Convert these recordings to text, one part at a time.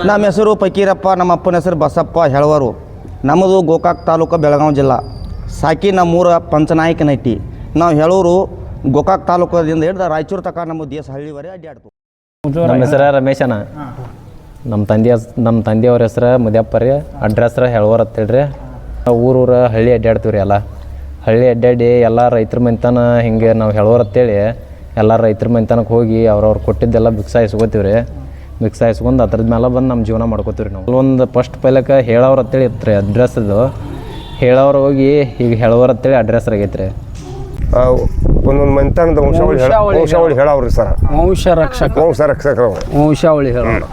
ನಮ್ಮ ಹೆಸರು ಫಕೀರಪ್ಪ, ನಮ್ಮ ಅಪ್ಪನ ಹೆಸರು ಬಸಪ್ಪ ಹೆಳವರು. ನಮ್ಮದು ಗೋಕಾಕ್ ತಾಲೂಕು, ಬೆಳಗಾವಿ ಜಿಲ್ಲಾ. ಸಾಕಿ ನಮ್ಮೂರ ಪಂಚನಾಯಕನಟ್ಟಿ. ನಾವು ಹೇಳೂರು ಗೋಕಾಕ್ ತಾಲೂಕದಿಂದ ಹಿಡಿದು ರಾಯಚೂರು ತನಕ ನಮ್ಮ ದೇಶ ಹಳ್ಳಿವರೆ ಅಡ್ಡಾಡ್ತು. ನಮ್ಮ ಹೆಸರು ರಮೇಶನ. ನಮ್ಮ ತಂದೆಯವ್ರ ಹೆಸರು ಮುದ್ಯಪ್ಪ ರೀ. ಅಡ್ರೆಸ್ ಹೆಳವರ್ ಅಂತೇಳ್ರಿ. ಊರೂರ ಹಳ್ಳಿ ಅಡ್ಡಾಡ್ತೀವಿ ರೀ. ಎಲ್ಲ ಹಳ್ಳಿ ಅಡ್ಡಾಡಿ ಎಲ್ಲ ರೈತರ ಮನೆತನ ಹಿಂಗೆ ನಾವು ಹೇಳೋರು ಅಂತೇಳಿ ಎಲ್ಲ ರೈತರ ಮನೆತನಕ್ಕೆ ಹೋಗಿ ಅವ್ರವ್ರು ಕೊಟ್ಟಿದ್ದೆಲ್ಲ ಭಿಕ್ಷಾ ಇಸ್ಕೋತೀವಿ ರೀ. ಭಿಕ್ಷಾ ಇಸ್ಕೊಂಡು ಅದ್ರದ್ದು ಮೇಲೆ ಬಂದು ನಮ್ಮ ಜೀವನ ಮಾಡ್ಕೋತೀವಿ ರೀ. ನಾವು ಅಲ್ಲೊಂದು ಫಸ್ಟ್ ಪೈಲಕ್ಕೆ ಹೇಳೋರು ಅಂತೇಳಿ ಇತ್ತು ರೀ ಅಡ್ರೆಸ್ದು. ಹೇಳೋರು ಹೋಗಿ ಈಗ ಹೇಳೋರು ಅಂತೇಳಿ ಅಡ್ರೆಸ್ ಆಗೈತೆ ರೀ. ಒಂದೊಂದು ಮನೆತನದ ವಂಶಾವಳಿ ಹೇಳವ್ರಿ ಸರ್. ವಂಶಾವಳಿ ಹೇಳೋರು.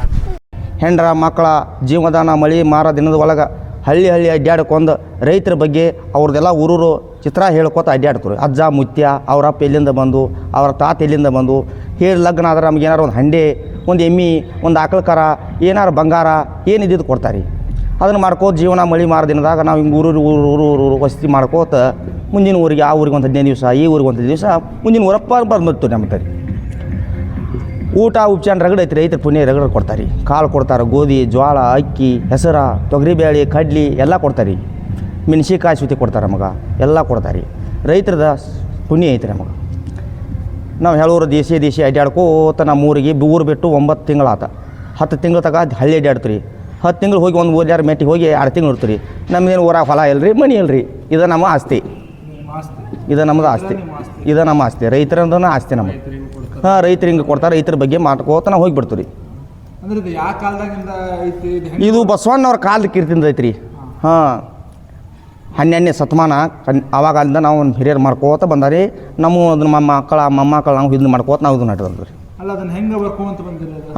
ಹೆಂಡ್ರ ಮಕ್ಕಳ ಜೀವದಾನ ಮಳಿ ಮಾರ ದಿನದ ಒಳಗೆ ಹಳ್ಳಿ ಅಡ್ಡಾಡ್ಕೊಂಡು ರೈತರ ಬಗ್ಗೆ ಅವ್ರದ್ದೆಲ್ಲ ಊರೂರು ಚಿತ್ರ ಹೇಳ್ಕೊತ ಅಡ್ಡಾಡ್ತಾರೆ. ಅಜ್ಜ ಮುತ್ಯ ಅವರಪ್ಪ ಎಲ್ಲಿಂದ ಬಂದು, ಅವರ ತಾತ ಎಲ್ಲಿಂದ ಬಂದು, ಹೇಳಿ ಲಗ್ನ ಆದ್ರೆ ನಮ್ಗೆ ಏನಾರು ಒಂದು ಹಂಡೆ, ಒಂದು ಎಮ್ಮೆ, ಒಂದು ಆಕಳ ಕರ, ಏನಾರು ಬಂಗಾರ ಏನಿದ್ದು ಕೊಡ್ತಾರೆ. ಅದನ್ನು ಮಾಡ್ಕೋತ ಜೀವನ ಮಳಿ ಮಾರ ದಿನದಾಗ ನಾವು ಹಿಂಗೆ ಊರು ವಸತಿ ಮಾಡ್ಕೋತ ಮುಂದಿನ ಊರಿಗೆ, ಆ ಊರಿಗೆ ಒಂದು 15 ದಿವಸ, ಈ ಊರಿಗೆ ಒಂದು 15 ದಿವಸ, ಮುಂದಿನ ಊರಪ್ಪ ಬಂದ್ಬಿಡ್ತು ನಮ್ಮ ಊಟ ಉಪಚಾರ ರಗಡ್ ಐತಿ. ರೈತರ ಪುಣ್ಯ ರಗಡ್ ಕೊಡ್ತಾರೆ. ಕಾಳು ಕೊಡ್ತಾರೆ, ಗೋಧಿ, ಜೋಳ, ಅಕ್ಕಿ, ಹೆಸರು, ತೊಗರಿಬೇಳೆ, ಕಡ್ಲಿ ಎಲ್ಲ ಕೊಡ್ತಾರೆ. ಮೆಣಸಿಕಾಯಿ ಸುತ್ತಿ ಕೊಡ್ತಾರೆ ನಮಗೆ, ಎಲ್ಲ ಕೊಡ್ತಾರೆ. ರೈತರದ ಪುಣ್ಯ ಐತೆ ನಮಗೆ. ನಾವು ಹೇಳೋರು ದೇಶಿ ಅಡ್ಡಾಡ್ಕೋತ ನಮ್ಮ ಊರಿಗೆ ಊರು ಬಿಟ್ಟು 9 ತಿಂಗಳಾತ. 10 ತಿಂಗಳು ತಗ ಹಳ್ಳಿ ಅಡ್ಡಾಡ್ತೀರಿ. 10 ತಿಂಗಳು ಹೋಗಿ ಒಂದು ಊರ್ಯಾರ ಮೆಟ್ಟಿಗೆ ಹೋಗಿ 2 ತಿಂಗಳು ಇರ್ತೀರಿ. ನಮಗೇನು ಊರಾಗ ಹೊಲ ಇಲ್ರಿ, ಮನಿ ಇಲ್ರಿ. ಇದು ನಮ್ಮ ಆಸ್ತಿ, ಇದು ನಮ್ಮದು ಆಸ್ತಿ, ಇದು ನಮ್ಮ ಆಸ್ತಿ. ರೈತರಂದ್ರೆ ಆಸ್ತಿ ನಮಗೆ. ಹಾಂ, ರೈತರು ಹಿಂಗೆ ಕೊಡ್ತಾರೆ. ರೈತರ ಬಗ್ಗೆ ಮಾಡ್ಕೋತ ನಾವು ಹೋಗಿಬಿಡ್ತೀವಿ. ಇದು ಬಸವಣ್ಣವ್ರ ಕಾಲದ ಕೀರ್ತಿಂದ ಐತ್ರಿ. ಹಾಂ, 12ನೇ ಶತಮಾನ ಆವಾಗ ಅಲ್ಲಿಂದ ನಾವು ಹಿರಿಯರು ಮಾಡ್ಕೋತ ಬಂದಾರಿ. ನಮ್ಮ ಮೊಮ್ಮಕ್ಕಳು ನಾವು ಇದನ್ನ ಮಾಡ್ಕೋತ ನಾವು ಇದು ನಡ್ದಲ್ರಿ.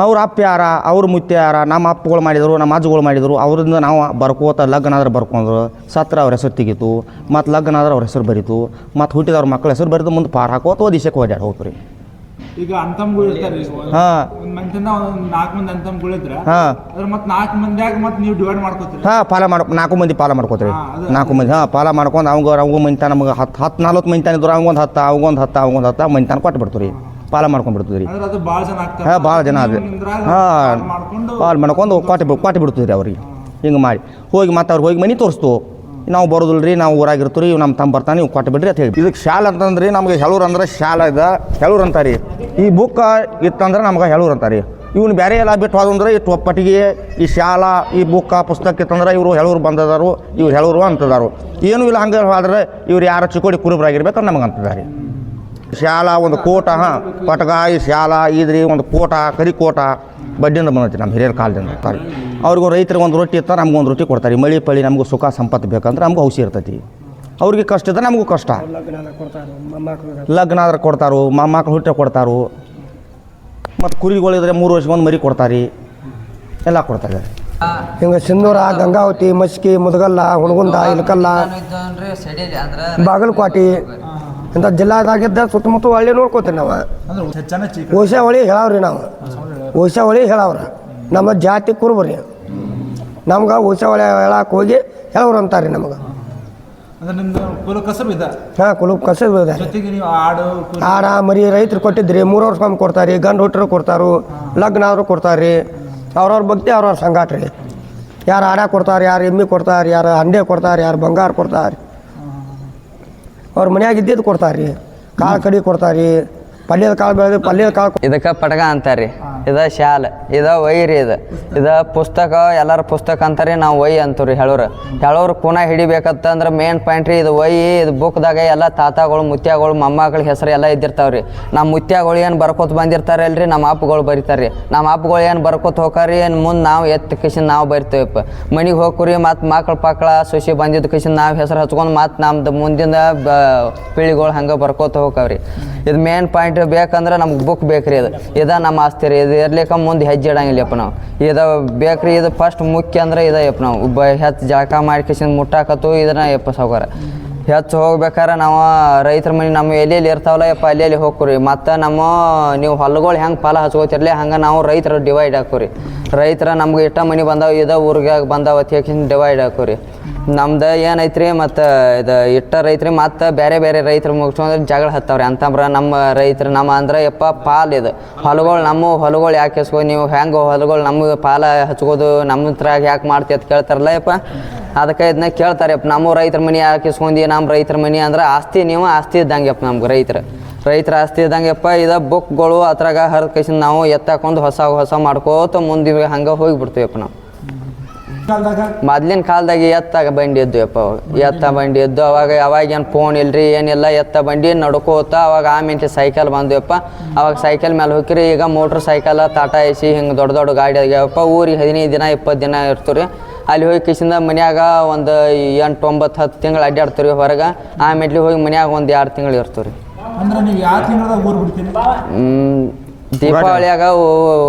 ಅವ್ರ ಅಪ್ಪ ಯಾರ, ಅವ್ರ ಮುತ್ಯ ಯಾರ, ನಮ್ಮ ಅಪ್ಪಗಳು ಮಾಡಿದರು, ನಮ್ಮ ಅಜ್ಜಗಳು ಮಾಡಿದರು. ಅವರಿಂದ ನಾವು ಬರ್ಕೋತ ಲಗ್ನ ಆದ್ರೆ ಬರ್ಕೊಂಡ್ರು, ಸತ್ರ ಅವ್ರ ಹೆಸರು ತೆಗೀತು, ಮತ್ತು ಲಗ್ನ ಆದ್ರೆ ಅವ್ರ ಹೆಸರು ಬರೀತು, ಮತ್ತು ಹುಟ್ಟಿದವ್ರ ಮಕ್ಕಳ ಹೆಸರು ಬರೀತು, ಮುಂದೆ ಪಾರ್ ಹಾಕೋತ ಓದಿಸಕ್ಕೆ ಓಡಾಡಿ ಹೋಗ್ರಿ. ಈಗ ಅಂತಮ್ಗಳು ಇರ್ತಾರೆ. ಹಾಂ, ಒಂದು ಮಂದಿನ 4 ಮಂದಿ ಅಂತಮ್ಗಳು ಇದ್ರೆ ಮತ್ತೆ 4 ಮಂದಿಯಾಗ ಮತ್ತೆ ನೀವು ಡಿವೈಡ್ ಮಾಡ್ಕೋತೀರಿ. ಹಾಂ, 4 ಮಂದಿ ಪಾಲ ಮಾಡ್ಕೋತೀರಿ. 4 ಮಂದಿ ಪಾಲ ಮಾಡ್ಕೊಂಡು ಅವಂಗ ಮಂದಿತ ನಮಗೆ 40 ಮಂದಿತಾನ ಇದ್ರು. ಅವಂಗೊಂದು 10 ಮಂದಿತಾನ ಕೊಟ್ಟು ಬಿಡ್ತೀವಿ. ಪಾಲ ಮಾಡ್ಕೊಂಡು ರೀ. ಹಾಂ, ಭಾಳ ಜನ ಅದೇ. ಹಾಂ, ಪಾಲು ಮಾಡ್ಕೊಂಡು ಕೊಟ್ಟು ಬಿಡ್ತೀವಿ ರೀ ಅವ್ರಿಗೆ. ಹಿಂಗೆ ಮಾಡಿ ಹೋಗಿ ಮತ್ತೆ ಅವ್ರಿಗೆ ಹೋಗಿ ಮನೆ ತೋರಿಸ್ತು. ನಾವು ಬರೋದಿಲ್ಲ ರೀ, ನಾವು ಊರಾಗಿರ್ತೀವಿ, ಇವು ನಮ್ಮ ತಮ್ಮ ಬರ್ತಾನೆ, ನೀವು ಕೊಟ್ಟು ಬಿಡ್ರಿ ಅಂತ ಹೇಳಿ. ಇದಕ್ಕೆ ಶಾಲೆ ಅಂತಂದ್ರಿ ನಮಗೆ ಹೇಳೂರು ಅಂದ್ರೆ ಶಾಲೆ ಇದೆ, ಹೇಳೂರು ಅಂತಾರೆ. ಈ ಬುಕ್ ಇತ್ತಂದ್ರೆ ನಮ್ಗೆ ಹೇಳೂರು ಅಂತಾರೆ. ಇವ್ನು ಬೇರೆ ಎಲ್ಲ ಬಿಟ್ಟು ಹೋದಂದ್ರೆ ಇಟ್ಟು ಒಪ್ಪಟ್ಟಿಗೆ ಈ ಶಾಲಾ ಈ ಬುಕ್ಕ ಪುಸ್ತಕ ಇತ್ತಂದ್ರೆ ಇವರು ಹೇಳೂರು ಬಂದದಾರು, ಇವ್ರು ಹೇಳೂರು ಅಂತದಾರು. ಏನೂ ಇಲ್ಲ. ಹಂಗೆ ಹೋದ್ರೆ ಇವ್ರು ಯಾರು ಚಿಕ್ಕೋಡಿ ಕುರುಬರಾಗಿರ್ಬೇಕು ನಮಗೆ ಅಂತದಾರೆ. ಶಾಲಾ ಒಂದು ಕೋಟ, ಹಾಂ, ಪಟಗ, ಈ ಶಾಲಾ ಇದ್ರಿ ಒಂದು ಕೋಟ, ಕರಿಕೋಟ ಬಡ್ಡಿಯಿಂದ ಬಂದೈತಿ ನಮ್ಮ ಹಿರಿಯರ ಕಾಲದಿಂದ ಅಂತಾರೆ. ಅವ್ರಿಗೂ ರೈತರಿಗೆ ಒಂದು ರೊಟ್ಟಿ ಇರ್ತಾರೆ, ನಮ್ಗೆ ಒಂದು ರೊಟ್ಟಿ ಕೊಡ್ತಾರೆ. ಮಳಿ ಪಳಿ ನಮಗೂ ಸುಖ ಸಂಪತ್ತು ಬೇಕಂದ್ರೆ ನಮಗೂ ಔಷಧಿ ಇರ್ತೈತಿ. ಅವ್ರಿಗೆ ಕಷ್ಟ ಇದ್ದರೆ ನಮಗೂ ಕಷ್ಟ. ಲಗ್ನ ಆದ್ರೆ ಕೊಡ್ತಾರೋ, ಮೊಮ್ಮಕ್ಕಳು ಹುಟ್ಟೆ ಕೊಡ್ತಾರೋ, ಮತ್ತು ಕುರಿಗಳಿದ್ರೆ 3 ವರ್ಷಕ್ಕೆ ಮರಿ ಕೊಡ್ತಾರೆ, ಎಲ್ಲ ಕೊಡ್ತಾರೆ. ಹಿಂಗೆ ಸಿಂಧೂರ, ಗಂಗಾವತಿ, ಮಸ್ಕಿ, ಮುದಗಲ್ಲ, ಹುಣಗುಂದ, ಇಲಕಲ್ಲ, ಬಾಗಲಕೋಟೆ ಇಂಥ ಜಿಲ್ಲಾದಾಗಿದ್ದ ಸುತ್ತಮುತ್ತ ಹಳ್ಳಿ ನೋಡ್ಕೋತೀವಿ ನಾವು. ಓಶಾವಳಿ ಹೇಳವ್ರಿ. ನಾವು ಓಶಾವಳಿ ಹೇಳವ್ರ ನಮ್ಮ ಜಾತಿ ಕುರುಬರಿ. ನಮ್ಗೆ ಓಶಾವಳಿ ಹೇಳಕ್ಕೆ ಹೋಗಿ ಹೇಳವ್ರು ಅಂತಾರೆ ನಮಗೆ. ಹಾಂ, ಕುಲ ಕಸಬು ಇದೆ. ಆಡ ಮರಿ ರೈತರು ಕೊಟ್ಟಿದ್ರಿ. 3 ವರ್ಷಕ್ಕೊಮ್ಮೆ ಕೊಡ್ತಾರೆ. ಗಂಡು ಹುಟ್ಟರು ಕೊಡ್ತಾರು, ಲಗ್ನ ಆದರೂ ಕೊಡ್ತಾರೆ. ಅವ್ರವ್ರ ಭಕ್ತಿ ಅವ್ರವ್ರ ಸಂಗಾಟ ರೀ. ಯಾರು ಆಡ ಕೊಡ್ತಾರೆ, ಯಾರು ಎಮ್ಮೆ ಕೊಡ್ತಾರೆ, ಯಾರು ಹಂಡೆ ಕೊಡ್ತಾರೆ, ಯಾರು ಬಂಗಾರ ಕೊಡ್ತಾರೆ. ಅವ್ರ ಮನ್ಯಾಗ ಇದ್ದಿದ್ದು ಕೊಡ್ತಾರೆ ರೀ. ಕಾಳು ಕಡಿ ಕೊಡ್ತಾರೆ, ಪಲ್ಯದ ಕಾಳು ಬೆಳೆದು ಪಲ್ಯದ ಕಾಳು. ಇದಕ್ಕೆ ಪಟಗ ಅಂತಾರೆ. ಇದು ಶಾಲೆ, ಇದು ವೈರಿ. ಇದು ಪುಸ್ತಕ, ಎಲ್ಲರ ಪುಸ್ತಕ ಅಂತಾರೆ. ನಾವು ವೈ ಅಂತೀವಿ. ಹೇಳೋರು ಕೂನ ಹಿಡಿಬೇಕಂತಂದ್ರೆ ಮೇನ್ ಪಾಯಿಂಟ್ ರೀ ಇದು ವೈ. ಇದು ಬುಕ್ದಾಗ ಎಲ್ಲ ತಾತಗಳು, ಮುತ್ಯಗಳು, ಮೊಮ್ಮಗಳ ಹೆಸರು ಎಲ್ಲ ಇದ್ದಿರ್ತಾವ್ರಿ. ನಮ್ಮ ಮುತ್ಯಗಳು ಏನು ಬರ್ಕೋತ ಬಂದಿರ್ತಾರೆ ಅಲ್ರಿ, ನಮ್ಮ ಅಪ್ಪಗಳು ಬರೀತಾರೆ. ನಮ್ಮ ಅಪ್ಪಗಳು ಏನು ಬರ್ಕೋತ ಹೋಗ್ರಿ, ಏನು ಮುಂದೆ ನಾವು ಎತ್ತ ಕಿಶನ್ ನಾವು ಬರಿತೇವಪ್ಪ. ಮನೆಗೆ ಹೋಗ್ರಿ, ಮತ್ತು ಮಕ್ಕಳ ಸೊಸಿ ಬಂದಿದ್ದ ಕಿಶನ್ ನಾವು ಹೆಸರು ಹಚ್ಕೊಂಡು ಮತ್ತು ನಮ್ದು ಮುಂದಿನ ಪೀಳಿಗಳು ಹಂಗೆ ಬರ್ಕೋತ ಹೋಗ್ರಿ. ಇದು ಮೇನ್ ಪಾಯಿಂಟ್ ಬೇಕಂದ್ರೆ ನಮ್ಗೆ ಬುಕ್ ಬೇಕ್ರಿ. ಇದು ನಮ್ಮ ಆಸ್ತಿ ರೀ. ಇದು ಇರ್ಲಿಕ್ಕೆ ಮುಂದೆ ಹೆಜ್ಜೆ ಇಡಂಗಿಲ್ಲಪ್ಪ ನಾವು. ಇದು ಬೇಕ್ರಿ. ಇದು ಫಸ್ಟ್ ಮುಖ್ಯ ಅಂದ್ರೆ ಇದಪ್ಪ ನಾವು ಹೆಚ್ಚು ಜಳಕ ಮಾಡಿ ಕಿಶನ್ ಮುಟ್ಟಾಕತ್ತು ಇದನ್ನ ಯಪ್ಪ ಸಾವುಕಾರ. ಹೆಚ್ಚು ಹೋಗ್ಬೇಕಾರೆ ನಾವು ರೈತರ ಮನೆ ನಮ್ಮ ಎಲ್ಲೆಲ್ಲಿ ಇರ್ತಾವಲ್ಲ ಯಪ್ಪ ಅಲ್ಲಿ ಹೋಗ್ರಿ ಮತ್ತು ನಮ್ಮ ನೀವು ಹೊಲಗಳು ಹೆಂಗೆ ಫಲ ಹಚ್ಕೋತಿರ್ಲಿ ಹಂಗೆ ನಾವು ರೈತರು ಡಿವೈಡ್ ಹಾಕೋರಿ ರೈತರ ನಮ್ಗೆ ಇಷ್ಟ ಮನೆ ಬಂದಾವ ಇದ ಊರಿಗೆ ಬಂದಾವ ತೇಕಿನ ಡಿವೈಡ್ ಹಾಕೋರಿ ನಮ್ದು ಏನೈತ್ರಿ ಮತ್ತು ಇದು ಇಟ್ಟ ರೈತ್ರಿ ಮತ್ತು ಬೇರೆ ಬೇರೆ ರೈತರು ಮುಗಿಸ್ಕೊಂಡ್ರೆ ಜಗಳ ಹತ್ತವ್ರಿ ಅಂತಂದ್ರೆ ನಮ್ಮ ರೈತರು ನಮ್ಮ ಅಂದ್ರೆ ಯಪ್ಪ ಪಾಲು ಇದು ಹೊಲಗಳು ಯಾಕೆ ಇಸ್ಕೊ ನೀವು ಹೆಂಗೆ ಹೊಲಗಳು ನಮಗೆ ಪಾಲ ಹಚ್ಕೋದು ನಮ್ಮ ಹತ್ರ ಯಾಕೆ ಮಾಡ್ತೀವಿ ಅಂತ ಕೇಳ್ತಾರಲ್ಲ ಯಪ್ಪ ಅದಕ್ಕೆ ಇದನ್ನ ಕೇಳ್ತಾರಪ್ಪ ನಮ್ಮ ರೈತರ ಮನೆ ಯಾಕೆ ಇಸ್ಕೊಂಡಿ ನಮ್ಮ ರೈತರ ಮನೆ ಅಂದ್ರೆ ಆಸ್ತಿ ನೀವು ಆಸ್ತಿ ಇದ್ದಂಗೆಪ್ಪ ನಮ್ಗೆ ರೈತರ ಆಸ್ತಿ ಇದ್ದಂಗೆಪ್ಪ ಇದು ಬುಕ್ಗಳು ಅದ್ರಾಗ ಹರಿದ ಕೈಸಿಂದ ನಾವು ಎತ್ತಾಕೊಂಡು ಹೊಸ ಮಾಡ್ಕೋತ ಮುಂದೆ ಹಂಗೆ ಹೋಗಿಬಿಡ್ತೀವಪ್ಪ ನಾವು ಮೊದ್ಲಿನ ಕಾಲದಾಗ ಎತ್ತಾಗ ಬಂಡಿ ಇದ್ದು ಯಪ್ಪ ಎತ್ತ ಬಂಡಿ ಇದ್ದು ಅವಾಗೇನು ಫೋನ್ ಇಲ್ರಿ ಏನಿಲ್ಲ ಎತ್ತ ಬಂಡಿ ನಡ್ಕೋತ ಅವಾಗ ಆಮೇಲೆ ಸೈಕಲ್ ಬಂದ್ವಪ್ಪ ಅವಾಗ ಸೈಕಲ್ ಮೇಲೆ ಹೋಗಿರಿ ಈಗ ಮೋಟ್ರ್ ಸೈಕಲ್ ಟಾಟಾ ಎಸಿ ಹಿಂಗೆ ದೊಡ್ಡ ಗಾಡಿ ಆಗ್ಯಾವಪ್ಪ ಊರಿಗೆ 15 ದಿನ 20 ದಿನ ಇರ್ತೀವಿ ಅಲ್ಲಿ ಹೋಗಿ ಕಿಸಿಂದ ಮನ್ಯಾಗ ಒಂದು 8 9 10 ತಿಂಗಳು ಅಡ್ಡಾಡ್ತೀವಿ ಹೊರಗೆ ಆಮೇಲೆ ಹೋಗಿ ಮನ್ಯಾಗ ಒಂದು 2 ತಿಂಗಳು ಇರ್ತೀವಿ ಅಂದ್ರೆ ನೀವು ಯಾವ ತಿಂಗಳದಾಗ ಊರು ಬಿಡ್ತೀರಿ ದೀಪಾವಳಿಯಾಗ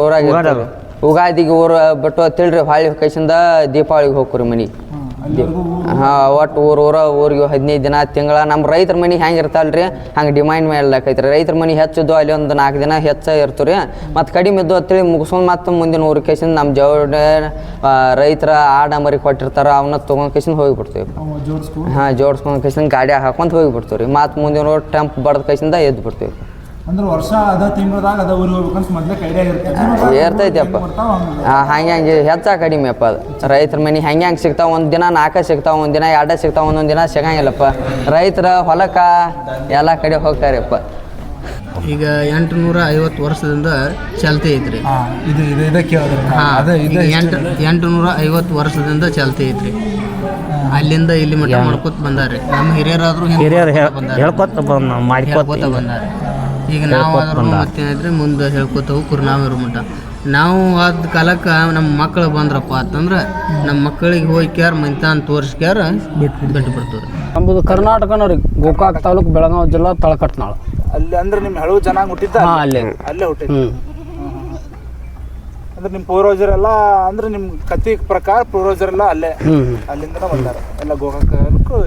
ಊರಾಗ ಇರ್ತೀವಿ ಉಗಾದಿಗೆ ಊರು ಬಿಟ್ಟು ತಿಳ್ರಿ ಹೊಳ್ಳಿ ಕೈಸಿಂದ ದೀಪಾವಳಿಗೆ ಹೋಗ್ರಿ ಮನೆಗೆ ಒಟ್ಟು ಊರಿಗೆ 15 ದಿನ ತಿಂಗಳ ನಮ್ಮ ರೈತರ ಮನೆ ಹೆಂಗೆ ಇರ್ತಾವಲ್ರಿ ಹಂಗೆ ಡಿಮ್ಯಾಂಡ್ ಮಾಡ್ಲಾಕೈತ್ರಿ ರೈತರ ಮನೆ ಹೆಚ್ಚಿದ್ದು ಅಲ್ಲಿ ಒಂದು 4 ದಿನ ಹೆಚ್ಚ ಇರ್ತೀವಿ ರೀ ಮತ್ತು ಕಡಿಮೆ ಇದ್ದು ಅಂತೇಳಿ ಮುಗಿಸ್ಕೊಂಡು ಮತ್ತು ಮುಂದಿನ ಊರಿಗೆ ಕೈಸಿಂದ ನಮ್ಮ ಜೋಡ ರೈತರ ಆಡ ಮರಿ ಕೊಟ್ಟಿರ್ತಾರೆ ಅವನ್ನ ತೊಗೊಂಡು ಕೈಸಿಂದ ಹೋಗಿಬಿಡ್ತೀವಿ ಜೋಡಿಸ್ಕೊಂಡು ಕೈಸಿಂದ ಗಾಡಿ ಹಾಕೊಂತ ಹೋಗಿಬಿಡ್ತೀವಿ ರೀ ಮತ್ತು ಮುಂದಿನ ಊರು ಟೆಂಪ್ ಬಡ್ದ ಕೈಸಿಂದ ಎದ್ದು ಬಿಡ್ತೀವಿ ಅಂದ್ರೆ ವರ್ಷ ಅದ ತಿಂಗಳದಾಗ ಅದ ಊರಿಗೆ ಹೋಗ್ಬೇಕಂತ ಮೊದಲೇ ಐಡಿಯಾ ಇರ್ತೈತಪ್ಪ ಹಂಗೆ ಹೆಚ್ಚ ಕಡಿಮೆ ಅಪ್ಪ ಅದು ರೈತರ ಮನೆ ಹೆಂಗೆ ಸಿಗ್ತಾವ ಒಂದು ದಿನ 4 ಸಿಗ್ತಾವ ಒಂದು ದಿನ 2 ಸಿಗ್ತಾವ ಒಂದೊಂದು ದಿನ ಸಿಗಂಗಿಲ್ಲಪ್ಪ ರೈತರ ಹೊಲಕ್ಕೆ ಎಲ್ಲ ಕಡೆ ಹೋಗ್ತಾರಪ್ಪ ಈಗ 850 ವರ್ಷದಿಂದ ಚಾಲ್ತಿ ಐತ್ರಿ ಇದಕ್ಕೆ 850 ವರ್ಷದಿಂದ ಚಾಲ್ತಿ ಐತ್ರಿ ಅಲ್ಲಿಂದ ಇಲ್ಲಿ ಮಠ ಮಾಡ್ಕೊತ ಬಂದಾರ್ರಿ ನಮ್ಮ ಹಿರಿಯರಾದ್ರು ಹೇಳ್ಕೊತ ಬಂದಾರ ಈಗ ನಾವು ಅದ್ರ ಮತ್ತೇನಿದ್ರೆ ಮುಂದೆ ಹೇಳ್ಕೊತ ಹೋಗ್ರಿ ನಾವು ಇರೋ ಮಠ ನಾವು ಅದ ಕಾಲಕ್ಕೆ ನಮ್ಮ ಮಕ್ಕಳು ಬಂದ್ರಪ್ಪ ಅಂತಂದ್ರೆ ನಮ್ಮ ಮಕ್ಕಳಿಗೆ ಹೋಗಿ ಕ್ಯಾರ ಮಂತಾನ್ ತೋರಿಸ್ಕ್ಯಾರ ಬಿಟ್ಟು ಬಿಡ್ತೀವಿ ನಮ್ಮದು ಕರ್ನಾಟಕನವ್ರಿ ಗೋಕಾಕ್ ತಾಲೂಕು ಬೆಳಗಾವಿ ಜಿಲ್ಲಾ ತಳಕಟ್ನಾಳ ಅಲ್ಲಿ ಅಂದ್ರೆ ನಿಮ್ಮ ಹಳವು ಜನ ಹುಟ್ಟಿದ್ದ ಅಲ್ಲೇ ಹುಟ್ಟಿದ್ದು ಅಂದ್ರೆ ನಿಮ್ಮ ಪೂರ್ವಜರೆಲ್ಲ ಅಂದ್ರೆ ನಿಮ್ಮ ಕಥೆ ಪ್ರಕಾರ ಪೂರ್ವಜರೆಲ್ಲ ಅಲ್ಲೇ ಅಲ್ಲಿಂದ ಬಂದಾರ ಎಲ್ಲ ಗೋಕಾಕ್